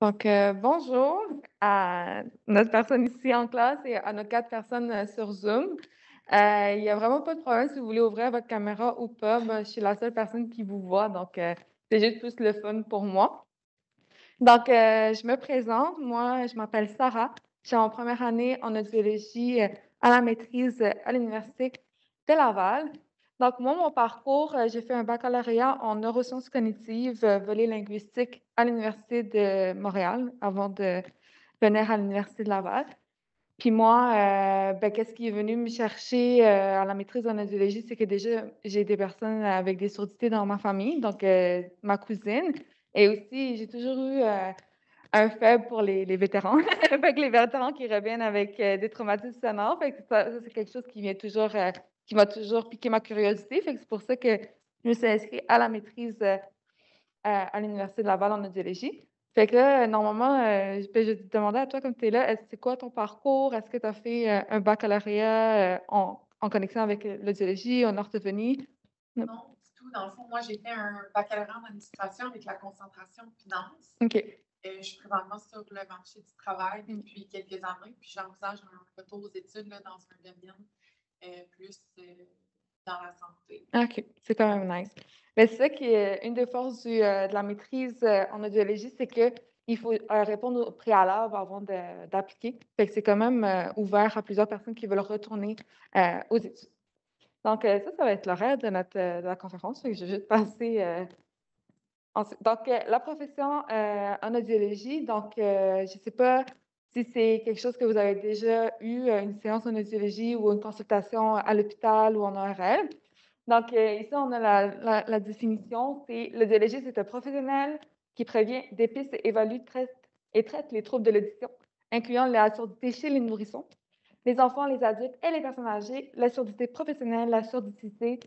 Bonjour à notre personne ici en classe et à nos 4 personnes, sur Zoom. Il y a vraiment pas de problème si vous voulez ouvrir votre caméra ou pas. Moi, je suis la seule personne qui vous voit, c'est juste plus le fun pour moi. Je me présente. Moi, je m'appelle Sarah. Je suis en première année en audiologie, à la maîtrise, à l'Université de Laval. Donc moi, mon parcours, j'ai fait un baccalauréat en neurosciences cognitives, volet linguistique à l'Université de Montréal avant de venir à l'Université de Laval. Puis moi, qu'est-ce qui est venu me chercher, à la maîtrise en audiologie, c'est que déjà, j'ai des personnes avec des surdité dans ma famille, ma cousine et aussi j'ai toujours eu, un faible pour les vétérans. Fait que les vétérans qui reviennent avec, des traumatismes sonores, fait que ça c'est quelque chose qui m'a toujours piqué ma curiosité. Fait que c'est pour ça que je me suis inscrite à la maîtrise, à l'Université de Laval en audiologie. Fait que là, normalement, je te demandais à toi comme tu es là, c'est quoi ton parcours? Est-ce que tu as fait, un baccalauréat, en connexion avec, l'audiologie, en orthophonie? Mmh. Non, du tout. Dans le fond, moi, j'ai fait un baccalauréat en administration avec la concentration finance. OK. Je suis présentement sur le marché du travail Mmh. depuis quelques années, puis j'envisage un retour aux études là, dans un domaine plus dans la santé. OK, c'est quand même nice. Mais c'est ça qui est une des forces de la maîtrise, en audiologie, c'est qu'il faut, répondre au préalable avant d'appliquer. Fait que c'est quand même, ouvert à plusieurs personnes qui veulent retourner, aux études. Ça va être l'horaire de la conférence, fait que je vais juste passer, ensuite. La profession, en audiologie, je ne sais pas si c'est quelque chose que vous avez déjà eu, une séance en audiologie ou une consultation à l'hôpital ou en ORL. Ici, on a la définition, c'est l'audiologiste est un professionnel qui prévient, dépiste, évalue, traite les troubles de l'audition, incluant la surdité chez les nourrissons, les enfants, les adultes et les personnes âgées, la surdité professionnelle, la surdicicité,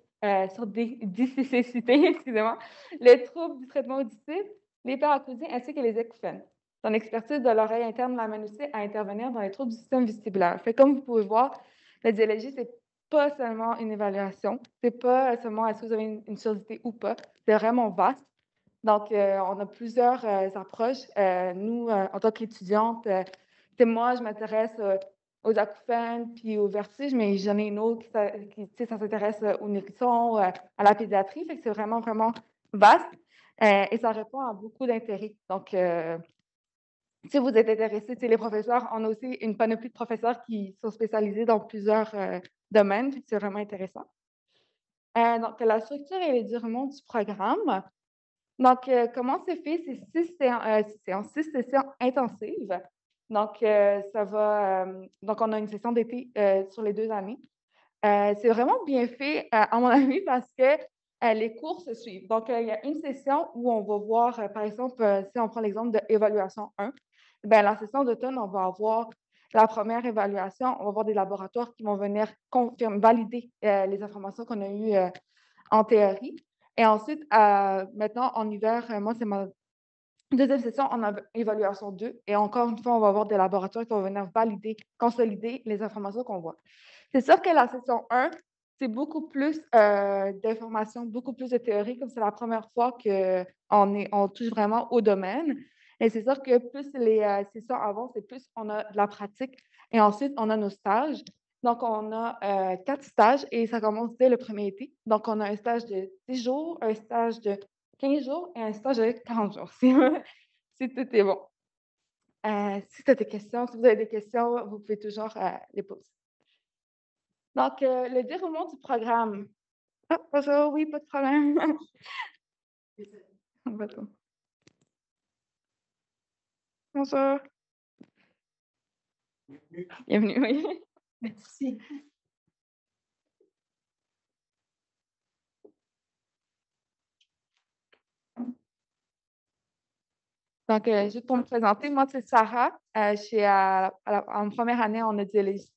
excusez-moi, les troubles du traitement auditif, l'hyperacousie ainsi que les acouphènes. Son expertise de l'oreille interne l'amène aussi à intervenir dans les troubles du système vestibulaire. Fait comme vous pouvez voir, l'audiologie, c'est pas seulement une évaluation, c'est pas seulement est-ce que vous avez une surdité ou pas, c'est vraiment vaste. On a plusieurs, approches. Nous, en tant qu'étudiante, moi, je m'intéresse, aux acouphènes puis aux vertiges, mais j'en ai une autre qui, tu sais, ça s'intéresse, aux nourrissons, à la pédiatrie. Fait que c'est vraiment, vraiment vaste, et ça répond à beaucoup d'intérêts. Si vous êtes intéressé, tu sais, les professeurs, on a aussi une panoplie de professeurs qui sont spécialisés dans plusieurs, domaines, fait que c'est vraiment intéressant. La structure et les déroulements du programme. Comment c'est fait? C'est 6 séances, 6 sessions intensives. On a une session d'été, sur les 2 années. C'est vraiment bien fait, à mon avis, parce que, les cours se suivent. Il y a une session où on va voir, par exemple, si on prend l'exemple de évaluation 1, la session d'automne, on va avoir la première évaluation, on va avoir des laboratoires qui vont venir valider, les informations qu'on a eues, en théorie. Et ensuite, maintenant en hiver, moi, c'est ma deuxième session en évaluation 2 et encore une fois, on va avoir des laboratoires qui vont venir valider, consolider les informations qu'on voit. C'est sûr que la session 1, c'est beaucoup plus, d'informations, beaucoup plus de théorie, comme c'est la première fois qu'on touche vraiment au domaine. Et c'est sûr que plus les, sessions avancent et plus on a de la pratique et ensuite on a nos stages. On a, 4 stages et ça commence dès le premier été. Donc on a un stage de 10 jours, un stage de 15 jours et un stage de 40 jours, si tout est bon. Si tu as des questions, si vous avez des questions, vous pouvez toujours, les poser. Le déroulement du programme. Ah, bonjour, oui, pas de problème. Bonjour. Bonjour, bienvenue, oui. Merci. Juste pour me présenter, moi, c'est Sarah. Je suis en première année en audiologie.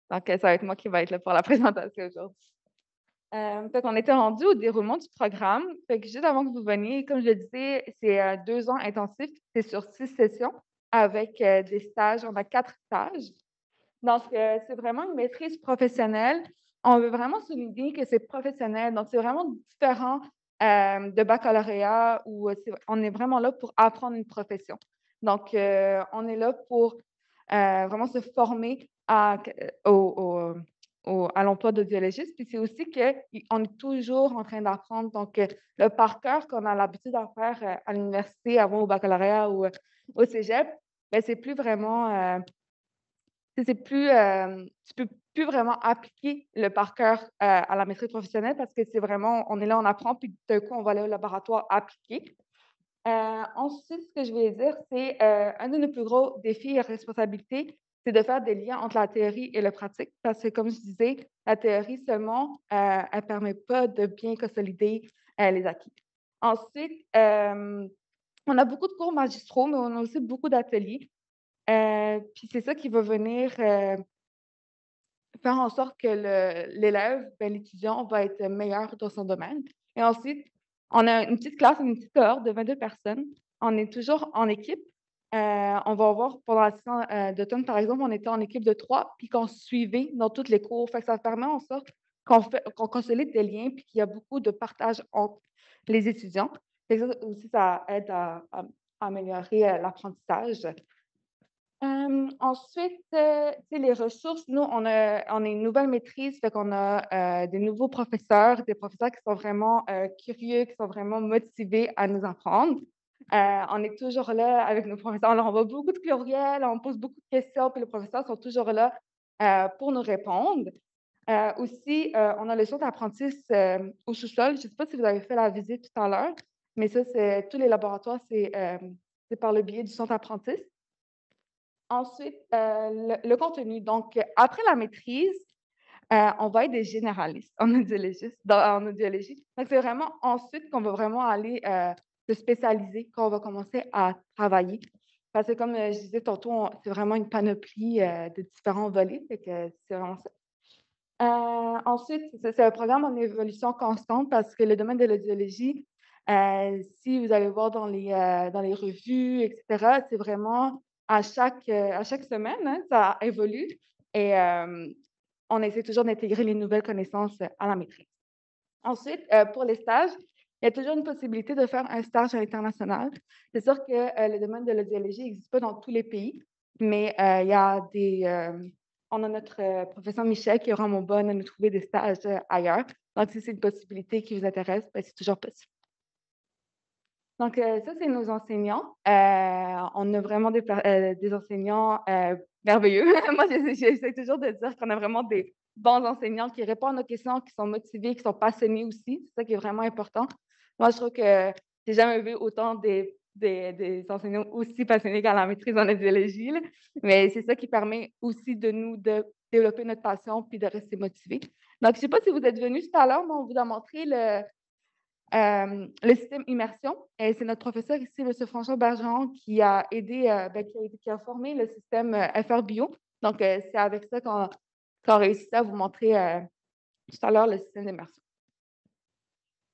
Ça va être moi qui va être là pour la présentation aujourd'hui. On était rendu au déroulement du programme. Fait que juste avant que vous veniez, comme je le disais, c'est 2 ans intensifs. C'est sur 6 sessions avec des stages. On a 4 stages. C'est vraiment une maîtrise professionnelle. On veut vraiment souligner que c'est professionnel. C'est vraiment différent, de baccalauréat où, on est vraiment là pour apprendre une profession. Donc, on est là pour vraiment se former à l'emploi d'audiologiste. Puis c'est aussi qu'on est toujours en train d'apprendre. Donc, le par cœur qu'on a l'habitude d'en faire à l'université, avant au baccalauréat ou au cégep, ben, c'est plus vraiment, c'est plus, tu peux plus vraiment appliquer le par cœur à la maîtrise professionnelle parce que c'est vraiment, on est là, on apprend, puis d'un coup, on va aller au laboratoire appliquer. Ensuite, ce que je voulais dire, c'est, un de nos plus gros défis et responsabilités, c'est de faire des liens entre la théorie et le pratique parce que comme je disais, la théorie seulement, elle permet pas de bien consolider, les acquis. Ensuite, on a beaucoup de cours magistraux, mais on a aussi beaucoup d'ateliers, puis c'est ça qui va venir, faire en sorte que l'élève, ben, l'étudiant va être meilleur dans son domaine. Et ensuite, on a une petite classe, une petite cohorte de 22 personnes. On est toujours en équipe. On va avoir pendant la session, d'automne, par exemple, on était en équipe de 3 puis qu'on se suivait dans toutes les cours. Fait que ça permet en sorte qu'on consolide des liens puis qu'il y a beaucoup de partage entre les étudiants. Fait que ça aussi, ça aide à améliorer, l'apprentissage. Ensuite, tu sais, les ressources, nous, on a une nouvelle maîtrise, fait qu'on a, des nouveaux professeurs, des professeurs qui sont vraiment, curieux, qui sont vraiment motivés à nous apprendre. On est toujours là avec nos professeurs, on leur envoie beaucoup de courriels, on pose beaucoup de questions, puis les professeurs sont toujours là, pour nous répondre. Aussi, on a le centre d'apprentissage, au sous-sol. Je ne sais pas si vous avez fait la visite tout à l'heure, mais ça, c'est tous les laboratoires, c'est par le biais du centre d'apprentissage. Ensuite, le contenu. Donc, après la maîtrise, on va être des généralistes en en audiologie. Donc, c'est vraiment ensuite qu'on va vraiment aller, se spécialiser, qu'on va commencer à travailler. Parce que comme, je disais tantôt, c'est vraiment une panoplie, de différents volets, fait que c'est vraiment ça. Ensuite, c'est un programme en évolution constante parce que le domaine de l'audiologie, si vous allez voir dans les revues et cetera, c'est vraiment à chaque semaine, hein, ça évolue et on essaie toujours d'intégrer les nouvelles connaissances à la maîtrise. Ensuite, pour les stages, il y a toujours une possibilité de faire un stage à l'international. C'est sûr que, le domaine de l'audiologie n'existe pas dans tous les pays, mais, il y a on a notre, professeur Michel qui est vraiment bonne à nous trouver des stages, ailleurs. Donc si c'est une possibilité qui vous intéresse, ben, c'est toujours possible. Donc, ça, c'est nos enseignants. On a vraiment des enseignants, merveilleux. Moi, j'essaie toujours de dire qu'on a vraiment des bons enseignants qui répondent aux questions, qui sont motivés, qui sont passionnés aussi. C'est ça qui est vraiment important. Moi, je trouve que j'ai jamais vu autant des enseignants aussi passionnés qu'à la maîtrise en audiologie, là. Mais c'est ça qui permet aussi de nous de développer notre passion puis de rester motivés. Donc, je sais pas si vous êtes venus tout à l'heure, mais on vous a montré le système immersion et c'est notre professeur ici, monsieur François Bergeron, qui a aidé, ben, qui a formé le système, FR Bio. Donc, c'est avec ça qu'on réussit à vous montrer, tout à l'heure le système d'immersion.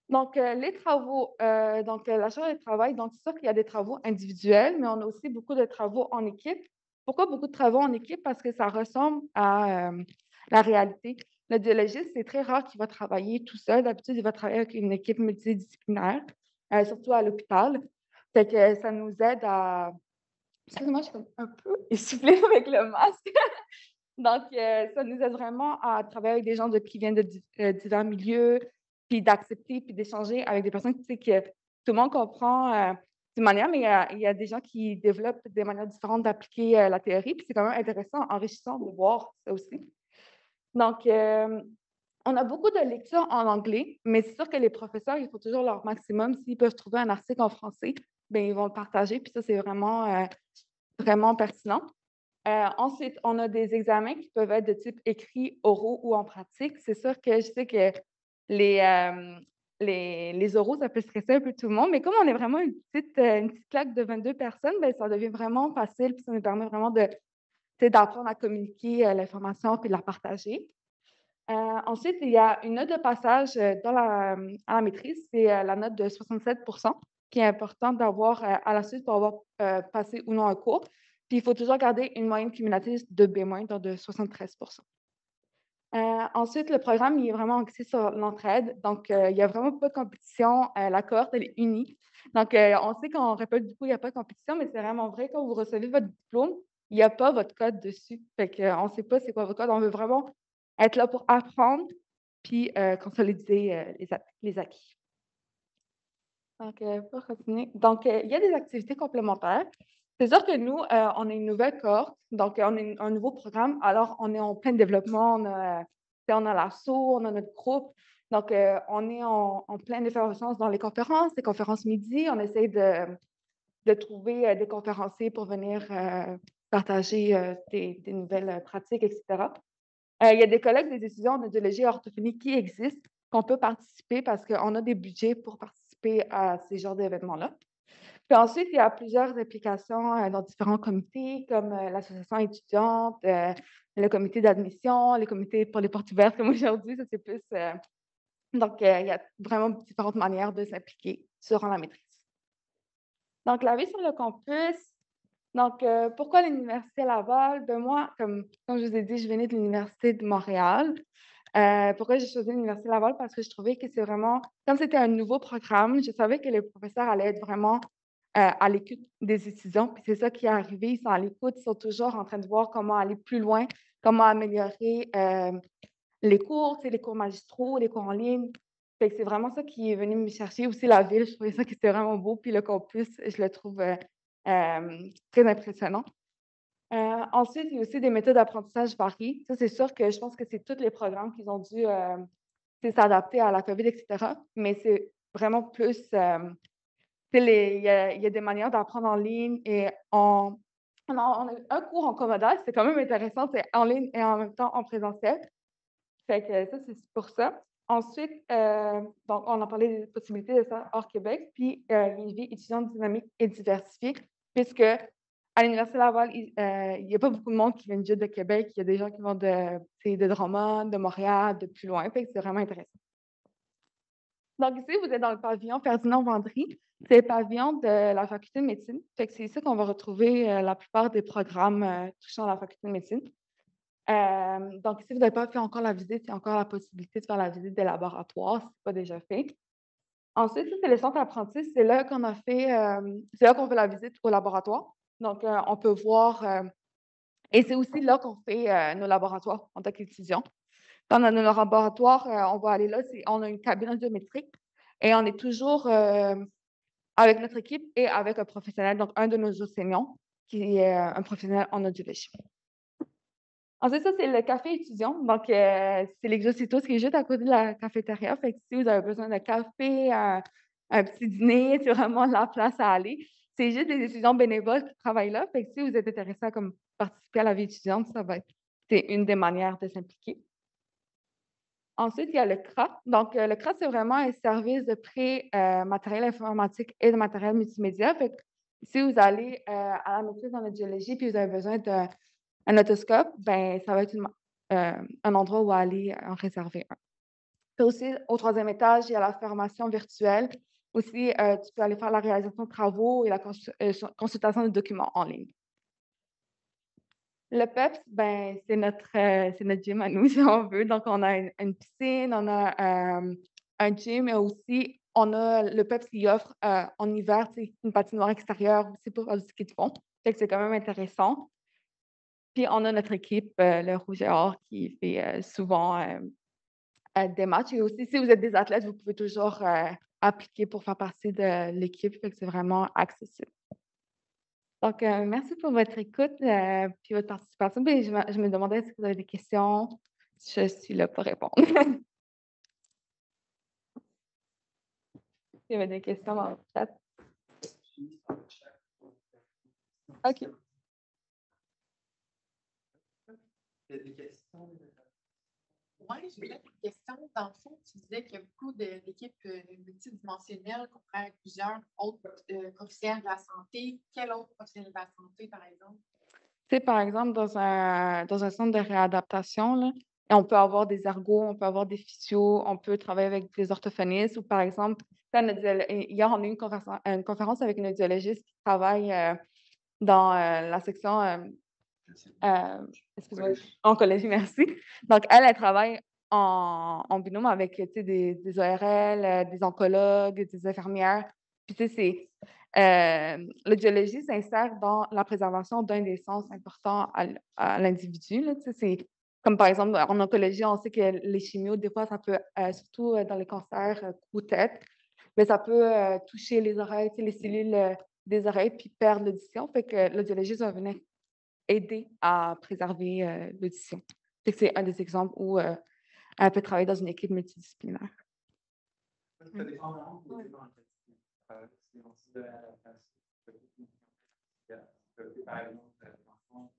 Donc, les travaux, donc, la charge de travail, donc c'est sûr qu'il y a des travaux individuels, mais on a aussi beaucoup de travaux en équipe. Pourquoi beaucoup de travaux en équipe? Parce que ça ressemble à, la réalité. Le biologiste, c'est très rare qu'il va travailler tout seul. D'habitude, il va travailler avec une équipe multidisciplinaire, surtout à l'hôpital. Fait que ça nous aide à excusez-moi, je suis comme un peu essoufflée avec le masque. Donc, ça nous aide vraiment à travailler avec des gens qui viennent de divers milieux, puis d'accepter, puis d'échanger avec des personnes, tu sais, que tout le monde comprend d'une manière, mais il y a des gens qui développent des manières différentes d'appliquer la théorie, puis c'est quand même intéressant, enrichissant de voir ça aussi. Donc, on a beaucoup de lectures en anglais, mais c'est sûr que les professeurs, ils font toujours leur maximum. S'ils peuvent trouver un article en français, bien, ils vont le partager, puis ça, c'est vraiment, vraiment pertinent. Ensuite, on a des examens qui peuvent être de type écrit, oraux ou en pratique. C'est sûr que je sais que les, les oraux, ça peut stresser un peu tout le monde, mais comme on est vraiment une petite claque de 22 personnes, ben ça devient vraiment facile, puis ça nous permet vraiment de, tu sais, d'apprendre à communiquer l'information puis de la partager. Ensuite, il y a une note de passage à la maîtrise, c'est la note de 67 qui est importante d'avoir à la suite pour avoir passé ou non un cours. Puis il faut toujours garder une moyenne cumulative de B-, donc de 73. Ensuite, le programme, il est vraiment axé sur l'entraide. Donc, il y a vraiment pas de compétition. La cohorte, elle est unie. Donc, on sait qu'on répète beaucoup, il y a pas de compétition, mais c'est vraiment vrai. Quand vous recevez votre diplôme, il y a pas votre code dessus. Fait qu'on sait pas c'est quoi votre code. On veut vraiment être là pour apprendre puis, consolider, les acquis. Donc, pour continuer, donc, il y a des activités complémentaires. C'est sûr que nous, on est une nouvelle cohorte, donc on est un nouveau programme, alors on est en plein développement. On a l'asso, on a notre groupe. Donc, on est en pleine effervescence dans les conférences midi. On essaie de trouver, des conférenciers pour venir, partager, des nouvelles, pratiques et cetera. Il y a des collègues des étudiants en audiologie et orthophonie qui existent, qu'on peut participer parce qu'on a des budgets pour participer à ces genres d'événements-là. Puis ensuite, il y a plusieurs implications, dans différents comités comme, l'association étudiante, le comité d'admission, les comités pour les portes ouvertes comme aujourd'hui, ça c'est plus, donc, il y a vraiment différentes manières de s'impliquer durant la maîtrise. Donc la vie sur le campus, donc, pourquoi l'Université Laval? Ben moi, comme je vous ai dit, je venais de l'Université de Montréal. Pourquoi j'ai choisi l'Université Laval? Parce que je trouvais que c'est vraiment comme c'était un nouveau programme, je savais que les professeurs allaient être vraiment, à l'écoute des étudiants, puis c'est ça qui est arrivé. Ils sont à l'écoute, ils sont toujours en train de voir comment aller plus loin, comment améliorer, les cours, tu sais, les cours magistraux, les cours en ligne. Fait que c'est vraiment ça qui est venu me chercher. Aussi la ville, je trouvais ça que c'était vraiment beau, puis le campus, je le trouve, très impressionnant. Ensuite, il y a aussi des méthodes d'apprentissage variées. Ça, c'est sûr que je pense que c'est tous les programmes qui ont dû, tu sais, s'adapter à la COVID et cetera, mais c'est vraiment plus, tu sais, il y a des manières d'apprendre en ligne et on a un cours en commodal, c'est quand même intéressant, c'est en ligne et en même temps en présentiel. Fait que ça, c'est pour ça. Ensuite, donc on a parlé des possibilités de ça hors Québec, puis, une vie étudiante dynamique et diversifiée, puisque à l'Université Laval, il y a pas beaucoup de monde qui vient juste de Québec. Il y a des gens qui vont de, tu sais, de Drummond, de Montréal, de plus loin, fait que c'est vraiment intéressant. Donc ici, vous êtes dans le pavillon Ferdinand-Vandry. C'est le pavillon de la faculté de médecine. Fait que c'est ici qu'on va retrouver, la plupart des programmes, touchant la faculté de médecine. Donc si vous n'avez pas fait encore la visite, il y a encore la possibilité de faire la visite des laboratoires, si ce n'est pas déjà fait. Ensuite, ça, c'est le centre apprenti. C'est là qu'on a fait, c'est là qu'on fait la visite au laboratoire. Donc, on peut voir, et c'est aussi là qu'on fait, nos laboratoires en tant qu'étudiants. Quand on a nos laboratoires, on va aller là, on a une cabine audiométrique et on est toujours, avec notre équipe et avec un professionnel, donc un de nos enseignants qui est, un professionnel en audiologie. Ensuite, ça, c'est le café étudiant. Donc, c'est l'Exocitos qui est juste à côté de la cafétéria. Fait que si vous avez besoin de café, un petit dîner, c'est vraiment la place à aller. C'est juste des étudiants bénévoles qui travaillent là. Fait que si vous êtes intéressé à comme participer à la vie étudiante, c'est une des manières de s'impliquer. Ensuite, il y a le CRA. Donc, le CRA, c'est vraiment un service de prêt, matériel informatique et de matériel multimédia. Fait que si vous allez, à la maîtrise en audiologie puis vous avez besoin d'un otoscope, ben ça va être un endroit où aller en réserver un. Puis aussi, au troisième étage, il y a la formation virtuelle. Aussi, tu peux aller faire la réalisation de travaux et la consultation de documents en ligne. Le PEPS, ben, c'est notre gym à nous, si on veut. Donc, on a une piscine, on a, un gym et aussi on a le PEPS qui offre, en hiver, tu sais, une patinoire extérieure aussi pour faire du ski de fond. Fait que c'est quand même intéressant. Puis on a notre équipe, le Rouge et Or qui fait, souvent, des matchs et aussi si vous êtes des athlètes, vous pouvez toujours, appliquer pour faire partie de l'équipe, fait que c'est vraiment accessible. Donc, merci pour votre écoute, puis votre participation. Puis je me demandais si vous avez des questions. Je suis là pour répondre. S'il y avait des questions dans le chat. OK. Il y a des questions? Oui, j'ai une question. Dans le fond, tu disais qu'il y a beaucoup d'équipes multidimensionnelles qu'on travaille avec plusieurs autres professionnels de la santé. Quel autre professionnel de la santé, par exemple? Tu sais, par exemple, dans un centre de réadaptation, là, et on peut avoir des ergos, on peut avoir des physios, on peut travailler avec des orthophonistes ou, par exemple, hier, on a eu une conférence avec une audiologiste qui travaille, dans, la section, Excuse-moi, oncologie, merci. Donc, elle travaille en binôme avec, tu sais, des ORL, des oncologues, des infirmières. Puis, tu sais, l'audiologie s'insère dans la préservation d'un des sens importants à l'individu, là. Tu sais, c'est comme, par exemple, en oncologie, on sait que les chimios, des fois, ça peut, surtout dans les cancers cou-tête, mais ça peut toucher les oreilles, tu sais, les cellules des oreilles, puis perdre l'audition. Fait que l'audiologiste va venir aider à préserver l'audition. Fait que c'est un des exemples où elle peut travailler dans une équipe multidisciplinaire. Ça dépend vraiment dans le c'est aussi de l'adaptation. Par exemple, l'enfant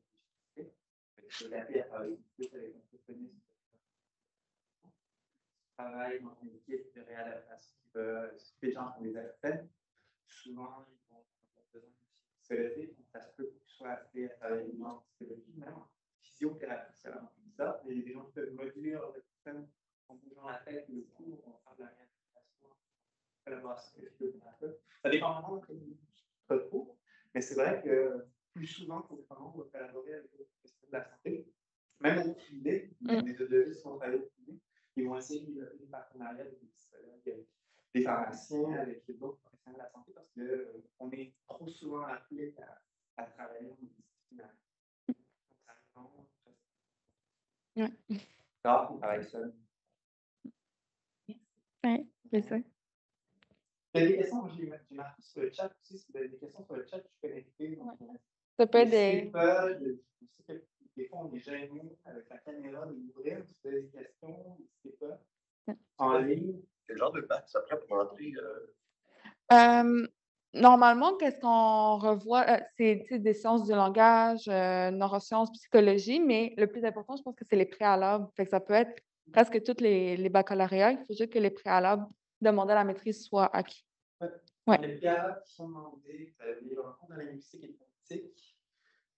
l'adapter à travailler plus avec un orthophoniste. Travaille dans une équipe de réadaptation qui va les gens qui les accompagnent. Souvent, ils vont avoir besoin de psychologie, donc ça se peut que tu sois appelé à travailler en psychologie, même en physiothérapie, c'est vraiment comme ça. Il y a des gens qui peuvent moduler leur personne en bougeant la tête, le cou, on va faire de la réadaptation, collaboration avec le physiothérapeute. Ça dépend vraiment de notre cours, mais c'est vrai que plus souvent, on va collaborer avec les professionnels de la santé, même au privé, les audiologistes qui vont travailler au privé, ils vont essayer de développer des partenariats avec des psychologues, des pharmaciens, avec d'autres professionnels de la santé, parce qu'on est trop souvent appelé à travailler en disciplinaire. Donc, ça dépend. Ouais. Grave, on travaille seul. Oui, c'est ça. Il y a des questions, j'ai marqué sur le chat aussi. Si vous avez des questions sur le chat, je peux connecter. Ça peut être des. Je sais que des fois, on est gêné avec la caméra de l'ouvrir. Si vous avez des questions, n'hésitez pas. En ligne. Quel genre de bac ça prend pour entrer? Normalement, qu'est-ce qu'on revoit? C'est des sciences du langage, neurosciences, psychologie, mais le plus important, je pense que c'est les préalables. Fait que ça peut être presque tous les baccalauréats. Il faut juste que les préalables demandés à la maîtrise soient acquis. Ouais. Les préalables qui sont demandés, vous avez un cours de linguistique et de politique.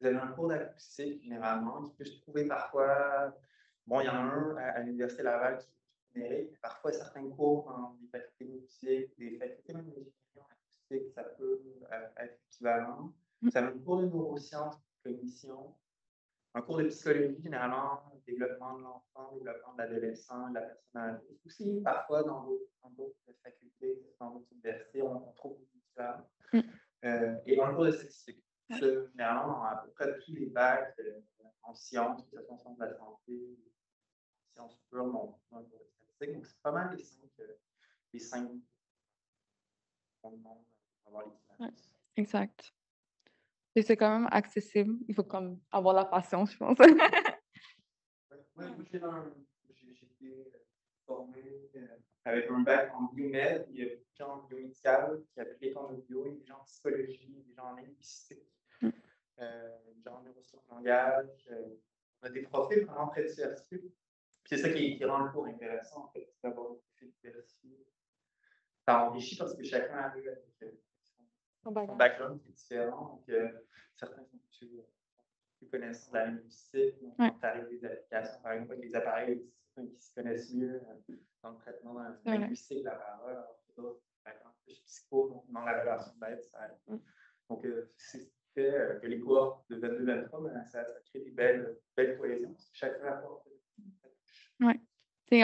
Vous avez un cours d'acoustique, généralement, qui peut se trouver parfois. Bon, il y en a un à l'Université Laval qui est générique. Parfois, certains cours dans des facultés de musique, des facultés même d'ingénierie en acoustique, ça peut être équivalent. Vous avez un cours de neurosciences, cognition. Un cours de psychologie, généralement, développement de l'enfant, développement de l'adolescent, de la personne âgée. Aussi, parfois, dans d'autres facultés, dans d'autres universités, on trouve des équivalents. Et un cours de statistique. Généralement, dans à peu près tous les bacs en sciences, que ce soit en sciences de la santé, en sciences pures, on a un cours de statistique. Donc, c'est pas mal les cinq qu'on demande d'avoir l'équivalence. Exact. Et c'est quand même accessible. Il faut comme avoir la patience, je pense. Moi, j'ai été formé avec un bac en biomed, il y a des gens en biomédical qui appliquent en audio, il y a des gens en psychologie, des gens en linguistique, des gens en neurosciences de langage. On a des profils vraiment très diversifiés. Puis c'est ça qui rend le cours intéressant, en fait, d'avoir des profils diversifiés. Ça enrichit parce que chacun arrive avec son background qui est différent. Donc, certains sont plus connaissants de la linguistique, donc quand tu arrives des applications, par exemple, avec les appareils qui se connaissent mieux dans le traitement linguistique de la parole, alors que d'autres, par exemple, plus psycho, dans la relation d'aide, ça aide. Donc, c'est ce qui fait que les cours de 22-23, ça crée des belles cohésions. Chacun apporte. Oui.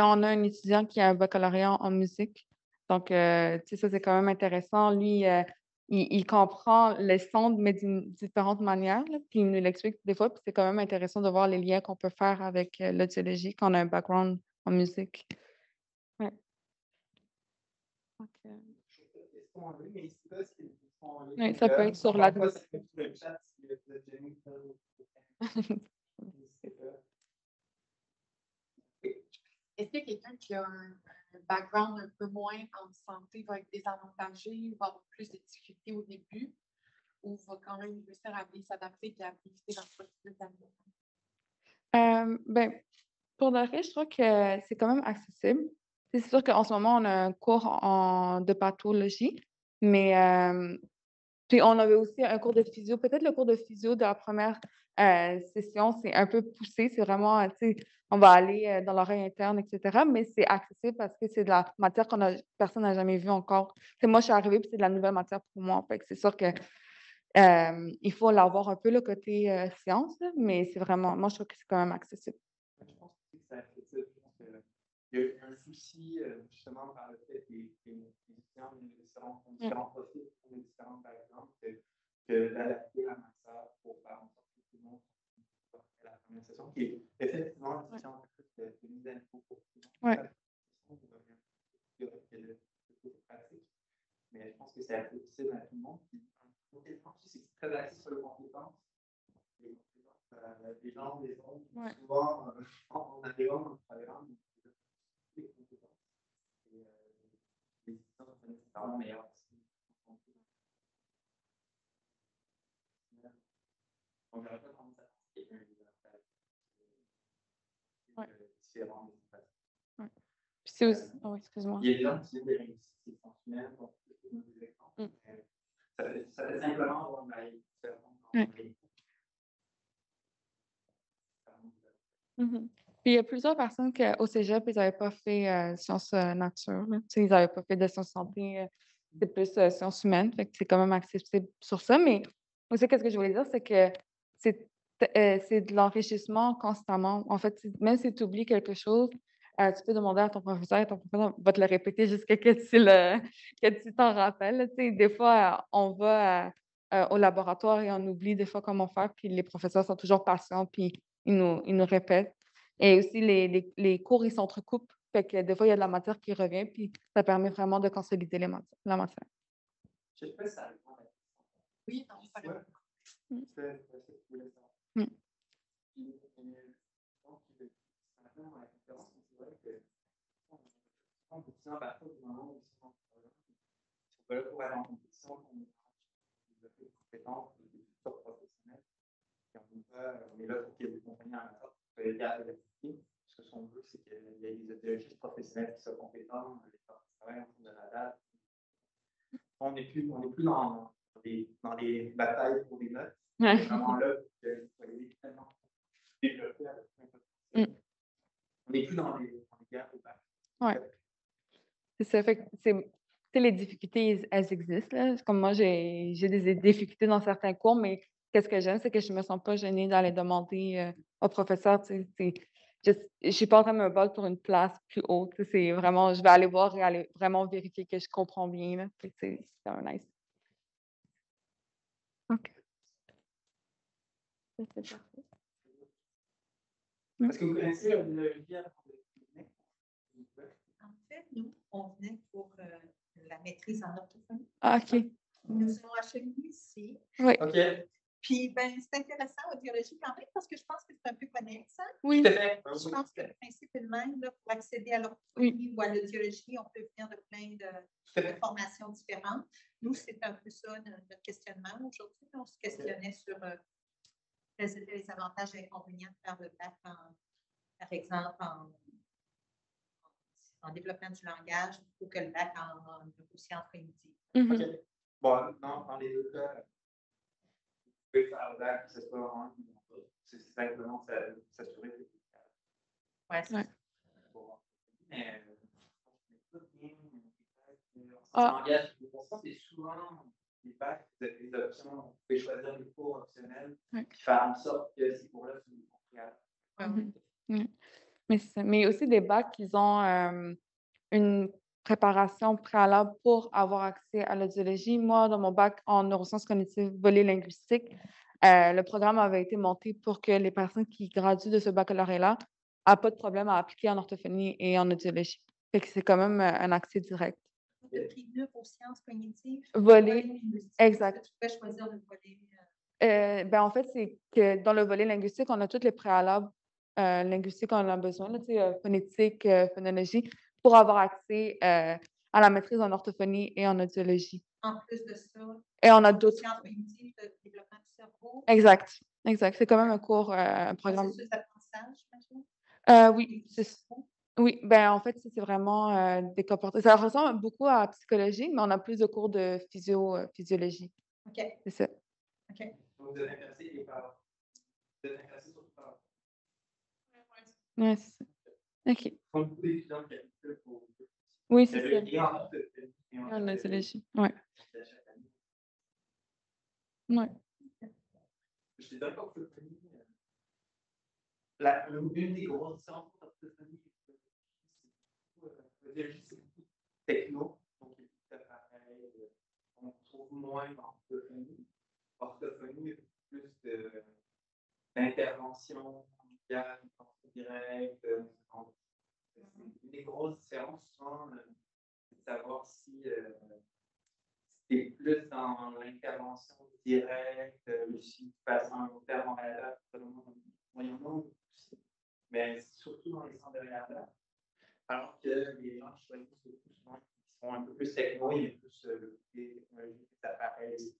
On a un étudiant qui a un baccalauréat en musique. Donc, ça, c'est quand même intéressant. Lui, il comprend les sons, mais d'une différente manière, là, puis il nous l'explique des fois. Puis c'est quand même intéressant de voir les liens qu'on peut faire avec l'audiologie quand on a un background en musique. Ouais. Oui, ça peut être sur la. Est-ce que quelqu'un qui a un background un peu moins en santé va être désavantagé, va avoir plus de difficultés au début, ou va quand même réussir à bien s'adapter et à éviter dans le processus Ben, pour le reste, je crois que c'est quand même accessible. C'est sûr qu'en ce moment, on a un cours de pathologie, mais puis on avait aussi un cours de physio. Peut-être le cours de physio de la première session, c'est un peu poussé. C'est vraiment, tu sais, on va aller dans l'oreille interne, etc. Mais c'est accessible parce que c'est de la matière personne n'a jamais vue encore. Moi, je suis arrivée, puis c'est de la nouvelle matière pour moi. Fait que c'est sûr que Il faut l'avoir un peu le côté science, là, mais c'est vraiment, moi, je trouve que c'est quand même accessible. Je pense aussi que c'est accessible. Je pense qu'il y a un souci, justement, par le fait que les étudiants viennent de différents profils, de différents backgrounds, que d'adapter la matière pour faire en sorte que tout le monde ait la première session, qui est effectivement une session un peu plus de mise à niveau pour tout le monde. Ouais. La session devient plus théorique que le côté pratique. Mais je pense que c'est accessible à tout le monde. Puis, compétence, c'est très axé sur les compétences. Les compétences, les gens, les autres, Ouais. souvent, en arrivant dans le programme, les compétences. Et les étudiants sont nécessairement meilleurs aussi. On verra pas comment ça se passe. Ouais. Différents. Ouais. Puis c'est aussi. Oh, excuse-moi. Il y a des gens qui ont des réussites fonctionnelles, donc c'est des exemples. Ça fait simplement avoir une maille différente. Mhm. Puis il y a plusieurs personnes qu'au cégep, ils n'avaient pas fait sciences nature. Là. Tu sais, ils n'avaient pas fait de sciences santé. C'est plus sciences humaines. Fait que c'est quand même accessible sur ça. Mais aussi, qu'est-ce que je voulais dire, c'est que c'est de l'enrichissement constamment. En fait, même si tu oublies quelque chose, tu peux demander à ton professeur et ton professeur va te le répéter jusqu'à que tu t'en rappelles. Là. Tu sais, des fois, on va au laboratoire et on oublie des fois comment faire. Puis les professeurs sont toujours patients. Puis ils nous répètent. Et aussi, les cours, ils s'entrecoupent. Fait que des fois, il y a de la matière qui revient, puis ça permet vraiment de consolider la matière. Je sais pas si ça répond à la question. Oui, non, ça répond. C'est ce que je voulais savoir. Mm. Puis, donc, maintenant, dans la conférence, c'est vrai que on peut à partir du moment où ils sont en programme, on peut là pour aller en compétition, on développer des compétences, des futurs professionnels. On est là pour qu'il y ait des compagnies en attente pour aider à l'adapter. Parce que son but, c'est qu'il y ait des audiologistes professionnels qui soient compétents, les travaillent en train de la date. On n'est plus dans des batailles pour des notes. On est vraiment là pour que vous soyez tellement développés avec plein de potentiel. On n'est plus dans les guerres au bac. Ouais. C'est ça. Fait que tu sais, les difficultés, elles existent. Là. Comme moi, j'ai des difficultés dans certains cours, mais qu'est-ce que j'aime, c'est que je ne me sens pas gênée d'aller demander au professeur. Tu sais, je ne suis pas en train de me battre pour une place plus haute. Tu sais, c'est vraiment, je vais aller voir et aller vraiment vérifier que je comprends bien. Là. Fait que c'est quand même nice. OK. Ça, c'est parfait. Est-ce que vous connaissez le lien? En fait, nous, on venait pour la maîtrise en orthophonie. Ah, OK. Nous sommes acheminé ici. Oui. OK. Puis, ben, c'est intéressant, audiologie, quand même, parce que je pense que c'est un peu connexe. Hein? Oui. Tout à fait. Je pense que le principe est le même. Là, pour accéder à l'orthophonie ou à l'audiologie, on peut venir de plein de formations différentes. Nous, c'est un peu ça notre questionnement aujourd'hui. On se questionnait sur quels étaient les avantages et inconvénients de faire le bac, par exemple, en développement du langage ou que le bac en neurosciences cognitives. Mhm. OK. Bon, dans les deux cas, vous pouvez faire le bac, que ce soit en ligne ou pas. C'est simplement s'assurer que c'est calme. Ouais, c'est Ouais. ça. Mais on écoute bien, Ah. en langage, c'est souvent les bacs, vous avez des options, vous pouvez choisir des cours optionnels, Ouais. puis faire en sorte que ces cours-là soient compréhensibles. Mhm. Ouais. Mais aussi des bacs qui ont une préparation préalable pour avoir accès à l'audiologie. Moi, dans mon bac en neurosciences cognitives, volet linguistique, le programme avait été monté pour que les personnes qui graduent de ce baccalauréat-là n'aient pas de problème à appliquer en orthophonie et en audiologie. Fait que c'est quand même un accès direct. Tu as pris neurosciences cognitives. Volet, linguistique. exact. Tu peux choisir le volet. Ben, en fait, c'est que dans le volet linguistique, on a tous les préalables linguistiques qu'on a besoin, là, tu sais, phonétique, phonologie, pour avoir accès à la maîtrise en orthophonie et en audiologie. En plus de ça, Et on a d'autres. sciences cognitives, le développement du cerveau. Exact. C'est quand même un cours, un programme. Processus d'apprentissage, j'imagine. Oui, oui, ben en fait, c'est vraiment des comportements. Ça ressemble beaucoup à la psychologie, mais on a plus de cours de physiologie. OK. C'est ça. OK. Donc, vous êtes intéressé et par. Vous êtes intéressé surtout par. Oui, c'est ça. OK. Comme beaucoup d'étudiants qui calculent pour. Oui, c'est ça. Et en orthophonie. En audiologie. Oui. Ouais. Je te dirais qu'orthophonie, une des grosses différences entre orthophonie et audiologie, c'est beaucoup techno. Donc, il y a beaucoup d'appareils qu'on trouve moins en orthophonie. Orthophonie, il y a plus d'intervention médicale, directe. Une des grosses différences, souvent, c'est de savoir si c'est plus dans l'intervention directe, le suivi du patient à long terme en réalité, moyennement aussi, mais surtout dans les centres de réadaptation. Alors que les gens qui choisissent le plus souvent, qui sont un peu plus techno, il y a plus le côté technologique, des appareils.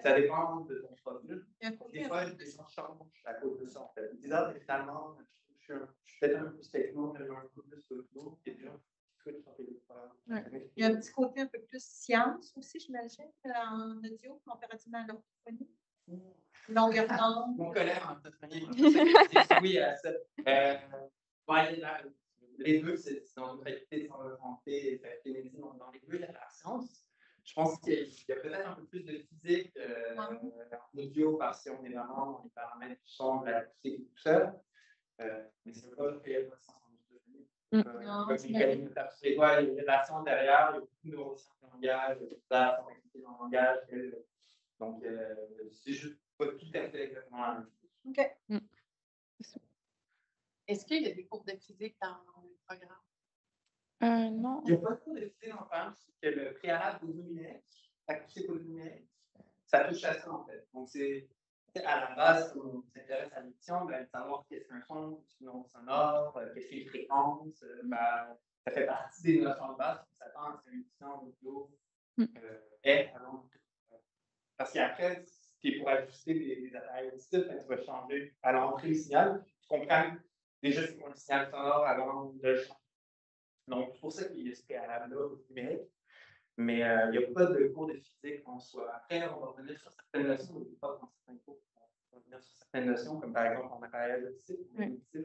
Ça dépend de ton profil. Des fois, les gens changent à cause de ça, en fait. Ils disent, ah, mais finalement, je suis peut-être un peu plus techno, mais un peu plus audio, et bien, il y a un petit côté un peu plus science aussi, j'imagine, en audio, comparativement à l'orthophonie. Longueur d'onde. Mon collègue en orthophonie, oui, à ça. Les deux, c'est dans une faculté de santé et faculté de médecine. Dans les deux, il y a la science. Je pense qu'il y a peut-être un peu plus de physique en audio parce qu'on est vraiment dans les paramètres du son, de l'acoustique et tout ça. Mais c'est pas qu'il y a pas de sens en orthophonie. Il y a une relation derrière, il y a beaucoup de neurosciences de langage, il y a des de langage. Donc, c'est juste pas tout à fait exactement la même chose. OK. Est-ce qu'il y a des cours de physique dans le programme? Non. Il n'y a pas de cours de physique dans le programme, c'est que le préalable audio numérique, acoustique audio numérique, ça touche à ça, en fait. Donc, c'est à la base, si on s'intéresse à l'audition, ben, savoir qu'est-ce qu'un son, qu'est-ce qu'une onde sonore, qu'est-ce qu'une fréquence, ça fait partie des notions de base qui s'attendent à ce qu'une audition audio est à l'onde. Parce qu'après, si pour ajuster des appareils auditifs, tu vas changer à l'entrée du signal. Tu comprends déjà c'est quoi un signal sonore avant de changer. Donc, c'est pour ça qu'il y a ce préalable-là au numérique. Mais il n'y a pas de cours de physique en soi. Après, on va revenir sur certaines notions, mais pas dans certains cours. On va revenir sur certaines notions, comme par exemple en appareil auditif.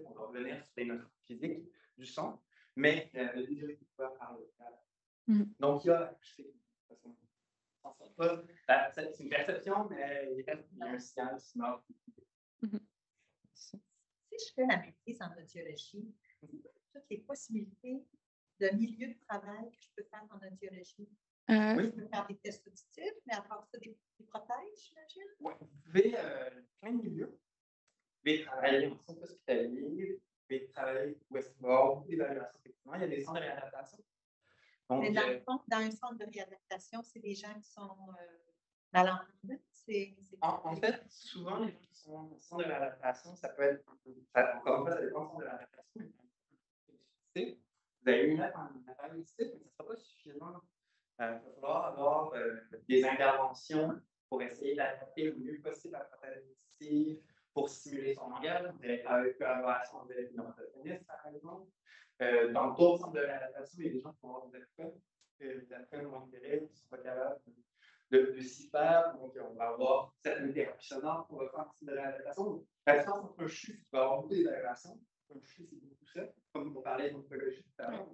On va revenir sur des notions physiques du son, mais le déjà est couvert par le cadre. Donc, il y a c'est une perception, mais il y a un signal sonore. Si je fais la maîtrise en audiologie, toutes les possibilités de milieu de travail que je peux faire en audiologie. Je peux faire des tests auditifs, mais à part ça, des prothèses, j'imagine? Oui, vous pouvez plein de milieux. Vous pouvez travailler en centre hospitalier, vous pouvez travailler où est-ce qu'il va y avoir beaucoup d'évaluation. Effectivement, il y a des centres de réadaptation. Donc, mais dans le fond, dans un centre de réadaptation, c'est des gens qui sont malentendants. En fait, souvent, les gens qui sont en centre de réadaptation, ça peut être, encore une fois, ça dépend du centre de réadaptation. Vous allez lui mettre un appareil auditif, mais ça ne sera pas suffisant. Il va falloir avoir des interventions pour essayer d'adapter le mieux possible la prothèse auditive, pour stimuler son langage. Vous allez travailler avec collaboration avec une orthophoniste, par exemple. Dans d'autres centres de réadaptation, il y a des gens qui vont avoir des apprennent ou intérêt, qui ne sont pas capables de s'y faire. Donc, on va avoir certaines thérapies sonores pour faire un centre de réadaptation. La différence entre un CHU, tu vas avoir beaucoup d'évaluations. Un CHU, c'est beaucoup ça. Comme on parlait d'oncologie tout à l'heure.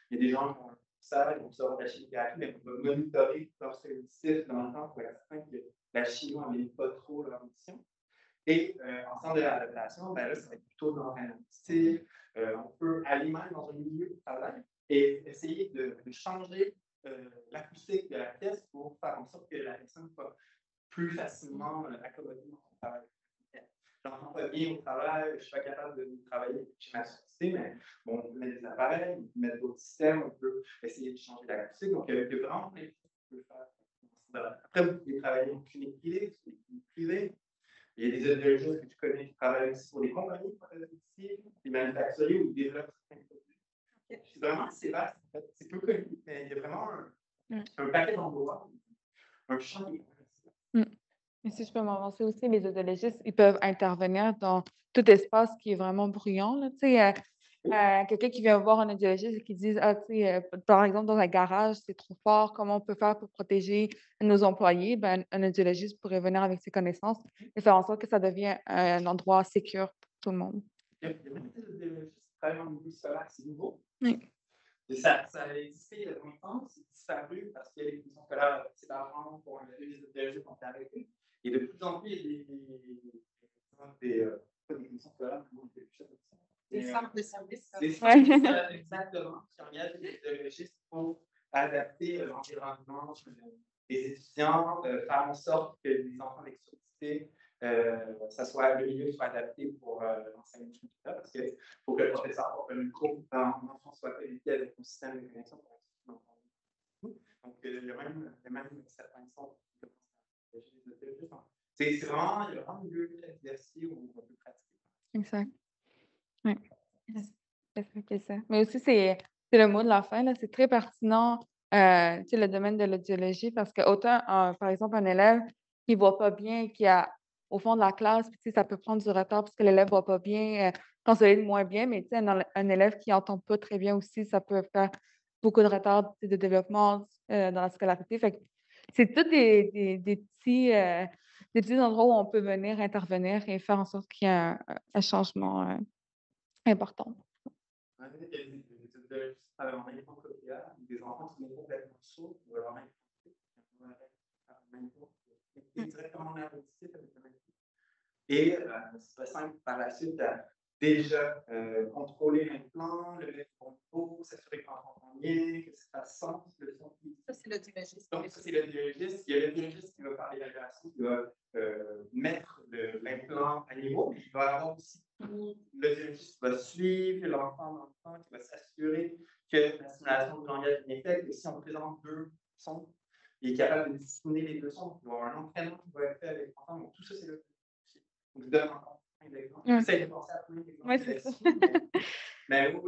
Il y a des gens qui ont ça, ils vont savoir de la chimiothérapie, mais on va monitorer leur auditif dans le temps pour être certain que la chimio n'amène pas trop leur audition. Et en centre de réadaptation, ben là, ça va être plutôt dans un auditif. On peut aller même dans un milieu de travail et essayer de changer l'acoustique de la pièce pour faire en sorte que la personne soit plus facilement accommodée dans son travail. J'entends pas bien au travail, je ne suis pas capable de travailler chez ma société, mais bon, on peut mettre des appareils, on peut mettre d'autres systèmes, on peut essayer de changer l'acoustique. Donc, il y a vraiment plein de choses qu'on peut faire. Après, vous pouvez travailler en clinique privée. Il y a des audiologistes que tu connais qui travaillent aussi pour des compagnies, des manufacturiers ou des développeurs certains produits. C'est vraiment assez vaste, en fait. C'est peu connu, mais il y a vraiment un paquet d'emplois, un champ qui est intéressant. Et si je peux m'avancer aussi, les audiologistes, ils peuvent intervenir dans tout espace qui est vraiment bruyant. Là. Quelqu'un qui vient voir un audiologiste et qui dit par exemple, dans un garage, c'est trop fort, comment on peut faire pour protéger nos employés? Ben, un audiologiste pourrait venir avec ses connaissances et faire en sorte que ça devienne un endroit sécure pour tout le monde. Il y a beaucoup d'audiologistes qui travaillent en milieu scolaire, c'est nouveau. Oui. Et ça a existé il y a longtemps, c'est disparu parce que les commissions scolaires c'est d'argent pour les idéologies qui ont été arrêtées. Et de plus en plus, il y a pas des commissions scolaires, Des centres de services. Des centres de services, exactement, qui engagent des idéologistes pour adapter l'environnement des étudiants, faire en sorte que les enfants avec surdité, le milieu soit adapté pour l'enseignement, parce qu'il faut que le professeur porte le cours quand l'enfant soit connecté avec un système de connexion pour l'enfant. Donc, il y a même certains centres qui c'est vraiment, il y a vraiment un lieu très diversifié où on peut pratiquer. Exact. Oui. C'est ça. Mais aussi, c'est le mot de la fin, là, c'est très pertinent, le domaine de l'audiologie, parce que autant, par exemple, un élève qui ne voit pas bien, qui est au fond de la classe, puis ça peut prendre du retard parce que l'élève ne voit pas bien, consolide moins bien, mais un élève qui n'entend pas très bien aussi, ça peut faire beaucoup de retard de développement dans la scolarité. Fait que c'est tous des petits endroits où on peut venir intervenir et faire en sorte qu'il y ait un changement important. En fait, il y a des idéologistes en école copiale, des enfants qui sont complètement sourds, ou alors directement dans l'auditif avec le même. Et c'est très simple par la suite à déjà contrôler l'implant, le mettre au niveau, s'assurer qu'on entend bien, que ça fasse sens, le son qui. Ça, c'est l'audiologiste. Donc, ça, c'est l'audiologiste. Il y a l'audiologiste qui va faire l'évaluation, qui va mettre l'implant à niveau, mais il va avoir aussi l'audiologiste qui va suivre l'enfant, qui va s'assurer que la stimulation du langage est bien faite. Et si on présente deux sons, il est capable de discriminer les deux sons. Il va y avoir un entraînement qui va être fait avec l'enfant. Donc, tout ça, c'est l'audiologiste. Donc, je donne encore plein d'exemples. J'essaie de penser à plein d'exemples. Oui, c'est ça. Mais oui,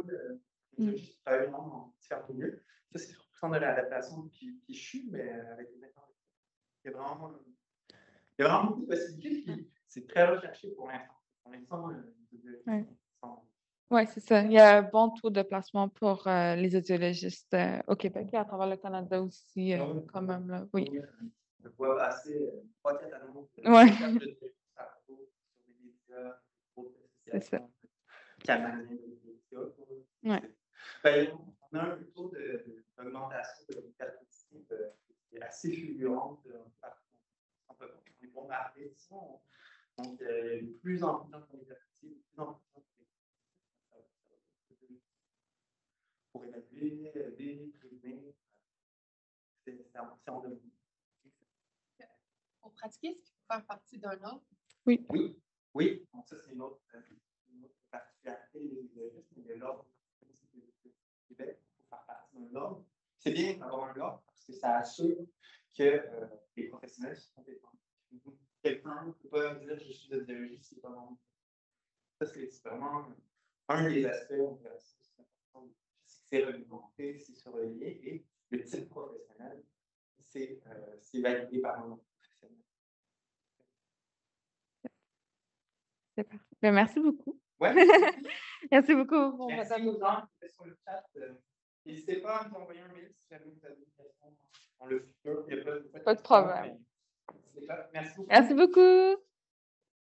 l'audiologiste travaille vraiment en différents milieux. Ça, c'est surtout de l'adaptation qui chute, mais avec les méthodes. Il y a vraiment beaucoup de possibilités, puis c'est très recherché pour l'instant. Pour l'instant, oui, c'est ça. Il y a un bon taux de placement pour les audiologistes au Québec et à travers le Canada aussi, quand même. Là. Oui. Je vois assez 3-4 annonces. Oui. C'est ça. Ouais. On a un taux d'augmentation de l'hyperactivité qui est assez fulgurant. On est bon marqué. Donc, il y a de plus en plus d'hyperactivité, de plus en plus pour évaluer, aider, prévenir. C'est en devenir. Pour pratiquer, est-ce qu'il faut faire partie d'un ordre? Oui. Oui. Donc, ça, c'est une autre particularité des idéologistes, mais de l'ordre du Québec, il faut faire partie d'un ordre. C'est bien d'avoir un ordre parce que ça assure que les professionnels sont compétents. Quelqu'un ne peut pas dire je suis audiologiste, c'est pas bon. Ça, c'est vraiment un des aspects intéressants. C'est réglementé, c'est surveillé et le type professionnel, c'est validé par un autre professionnel. C'est parfait. Ben, merci beaucoup. Ouais. Merci beaucoup. Merci aux gens qui étaient sur le chat. N'hésitez pas à nous envoyer un mail si jamais vous avez des questions dans le futur. Il n'y a pas de problème. Merci beaucoup. Merci beaucoup.